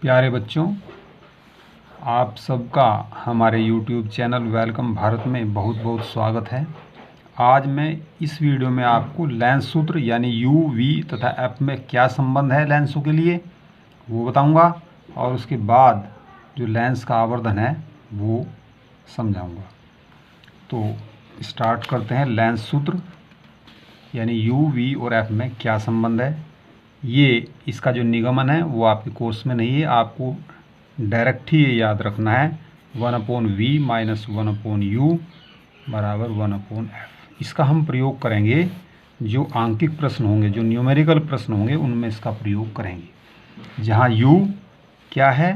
प्यारे बच्चों, आप सबका हमारे YouTube चैनल वेलकम भारत में बहुत बहुत स्वागत है। आज मैं इस वीडियो में आपको लेंस सूत्र यानी U, V तथा F में क्या संबंध है लेंसों के लिए वो बताऊंगा और उसके बाद जो लेंस का आवर्धन है वो समझाऊंगा। तो स्टार्ट करते हैं। लेंस सूत्र यानी U, V और F में क्या संबंध है। ये इसका जो निगमन है वो आपके कोर्स में नहीं है, आपको डायरेक्ट ही ये याद रखना है। 1/v माइनस 1/u बराबर 1/f। इसका हम प्रयोग करेंगे जो आंकिक प्रश्न होंगे, जो न्यूमेरिकल प्रश्न होंगे उनमें इसका प्रयोग करेंगे। जहाँ u क्या है,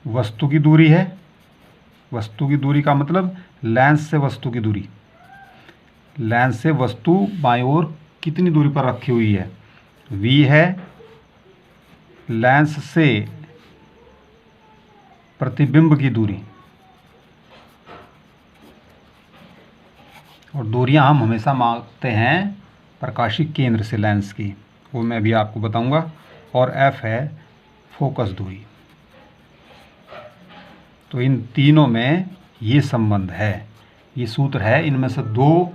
वस्तु की दूरी है। वस्तु की दूरी का मतलब लेंस से वस्तु की दूरी। लेंस से वस्तु बाईं ओर कितनी दूरी पर रखी हुई है, v है। लेंस से प्रतिबिंब की दूरी, और दूरियां हम हमेशा मापते हैं प्रकाशिक केंद्र से लेंस की, वो मैं भी आपको बताऊंगा। और f है फोकस दूरी। तो इन तीनों में ये संबंध है, ये सूत्र है। इनमें से दो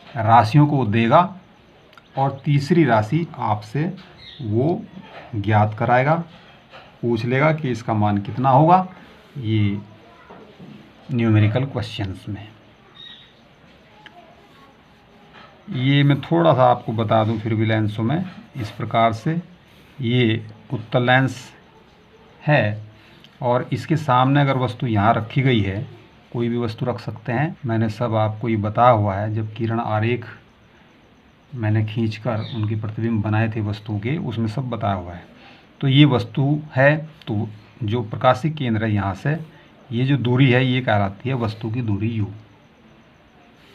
राशियों को देगा और तीसरी राशि आपसे वो ज्ञात कराएगा, पूछ लेगा कि इसका मान कितना होगा, ये न्यूमेरिकल क्वेश्चंस में। ये मैं थोड़ा सा आपको बता दूं फिर भी लेंसों में इस प्रकार से। ये उत्तल लेंस है और इसके सामने अगर वस्तु यहाँ रखी गई है, कोई भी वस्तु रख सकते हैं, मैंने सब आपको ये बताया हुआ है। जब किरण आरेख मैंने खींचकर उनके प्रतिबिंब बनाए थे वस्तुओं के, उसमें सब बताया हुआ है। तो ये वस्तु है, तो जो प्रकाशिक केंद्र है यहाँ से ये जो दूरी है ये कहलाती है वस्तु की दूरी u।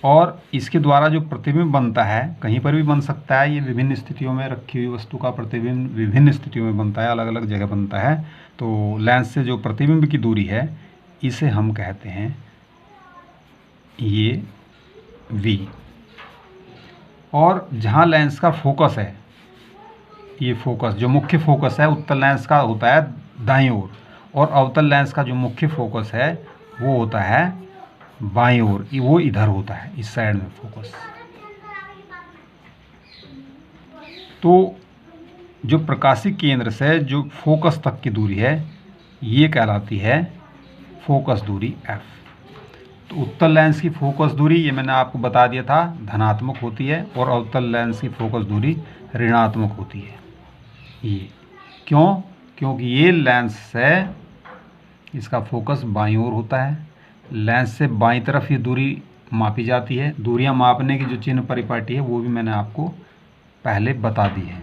और इसके द्वारा जो प्रतिबिंब बनता है, कहीं पर भी बन सकता है, ये विभिन्न स्थितियों में रखी हुई वस्तु का प्रतिबिंब विभिन्न स्थितियों में बनता है, अलग अलग जगह बनता है। तो लेंस से जो प्रतिबिंब की दूरी है इसे हम कहते हैं ये v। और जहाँ लेंस का फोकस है, ये फोकस जो मुख्य फोकस है उत्तल लेंस का होता है दाईं ओर, और अवतल लेंस का जो मुख्य फोकस है वो होता है बाईं ओर, वो इधर होता है, इस साइड में फोकस। तो जो प्रकाशिक केंद्र से जो फोकस तक की दूरी है ये कहलाती है फोकस दूरी f। तो उत्तल लेंस की फोकस दूरी ये मैंने आपको बता दिया था धनात्मक होती है, और अवतल लेंस की फोकस दूरी ऋणात्मक होती है। ये क्यों? क्योंकि ये लेंस से इसका फोकस बाईं ओर होता है, लेंस से बाईं तरफ ये दूरी मापी जाती है। दूरियां मापने की जो चिन्ह परिपाटी है वो भी मैंने आपको पहले बता दी है।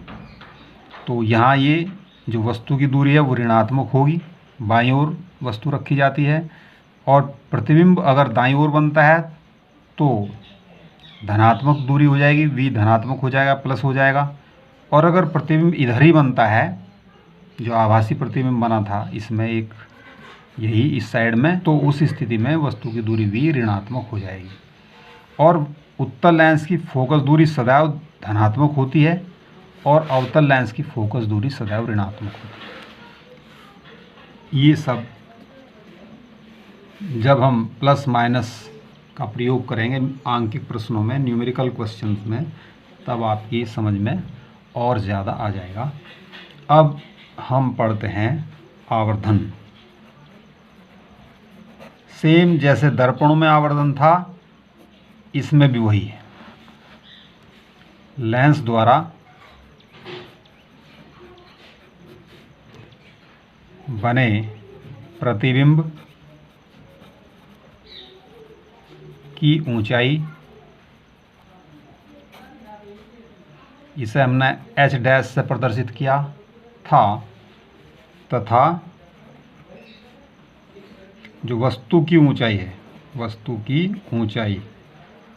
तो यहाँ ये जो वस्तु की दूरी है वो ऋणात्मक होगी, बाईं ओर वस्तु रखी जाती है। और प्रतिबिंब अगर दाईं ओर बनता है तो धनात्मक दूरी हो जाएगी, v धनात्मक हो जाएगा, प्लस हो जाएगा। और अगर प्रतिबिंब इधर ही बनता है, जो आभासी प्रतिबिंब बना था इसमें एक यही इस साइड में, तो उस स्थिति में वस्तु की दूरी v ऋणात्मक हो जाएगी। और उत्तल लेंस की फोकस दूरी सदैव धनात्मक होती है और अवतल लेंस की फोकस दूरी सदैव ऋणात्मक होती है। ये सब जब हम प्लस माइनस का प्रयोग करेंगे आंकिक प्रश्नों में, न्यूमेरिकल क्वेश्चंस में, तब आपकी समझ में और ज़्यादा आ जाएगा। अब हम पढ़ते हैं आवर्धन। सेम जैसे दर्पणों में आवर्धन था, इसमें भी वही है। लेंस द्वारा बने प्रतिबिंब की ऊंचाई, इसे हमने h डैश से प्रदर्शित किया था, तथा जो वस्तु की ऊंचाई है, वस्तु की ऊंचाई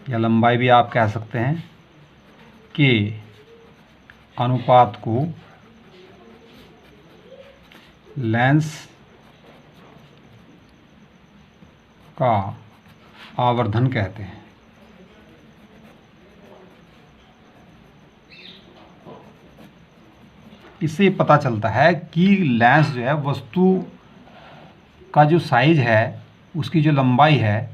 या लंबाई भी आप कह सकते हैं, के अनुपात को लेंस का आवर्धन कहते हैं। इससे ये पता चलता है कि लेंस जो है वस्तु का जो साइज है, उसकी जो लंबाई है,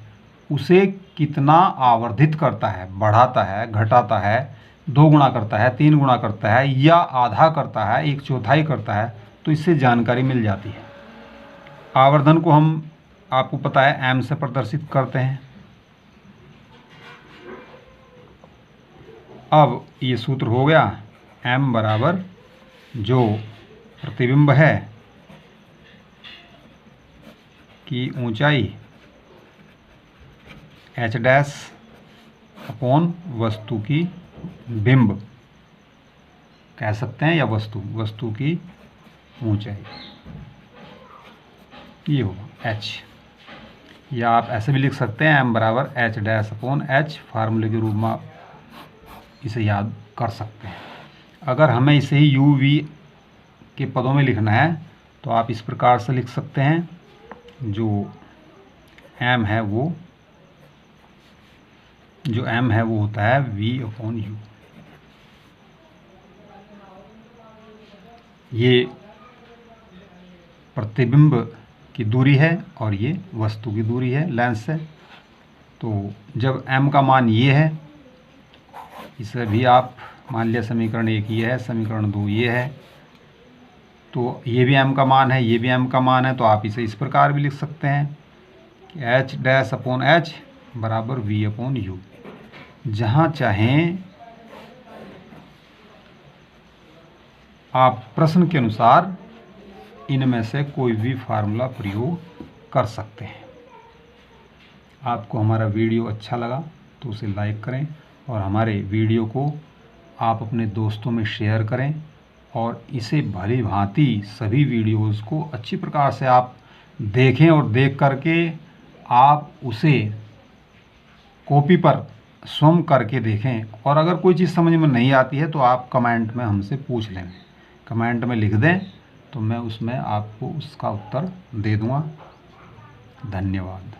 उसे कितना आवर्धित करता है, बढ़ाता है, घटाता है, 2 गुना करता है, 3 गुना करता है, या आधा करता है, 1/4 करता है। तो इससे जानकारी मिल जाती है। आवर्धन को हम, आपको पता है, एम से प्रदर्शित करते हैं। अब ये सूत्र हो गया, एम बराबर जो प्रतिबिंब है की ऊंचाई एच डैश अपॉन वस्तु की बिंब कह सकते हैं, या वस्तु की ऊंचाई, ये होगा एच। या आप ऐसे भी लिख सकते हैं, एम बराबर एच डैश अपॉन एच, फार्मूले के रूप में आप इसे याद कर सकते हैं। अगर हमें इसे ही यू वी के पदों में लिखना है तो आप इस प्रकार से लिख सकते हैं, जो एम है वो होता है v अपॉन यू। ये प्रतिबिंब की दूरी है और ये वस्तु की दूरी है लेंस से। तो जब m का मान ये है, इसे भी आप मान लिया समीकरण 1 ये है, समीकरण 2 ये है, तो ये भी m का मान है, ये भी m का मान है। तो आप इसे इस प्रकार भी लिख सकते हैं कि एच डैश अपॉन एच बराबर v अपॉन यू। जहाँ चाहें आप प्रश्न के अनुसार इनमें से कोई भी फार्मूला प्रयोग कर सकते हैं। आपको हमारा वीडियो अच्छा लगा तो उसे लाइक करें और हमारे वीडियो को आप अपने दोस्तों में शेयर करें, और इसे भली भांति सभी वीडियोज़ को अच्छी प्रकार से आप देखें, और देख करके आप उसे कॉपी पर स्वयं करके देखें। और अगर कोई चीज़ समझ में नहीं आती है तो आप कमेंट में हमसे पूछ लें, कमेंट में लिख दें, तो मैं उसमें आपको उसका उत्तर दे दूँगा। धन्यवाद।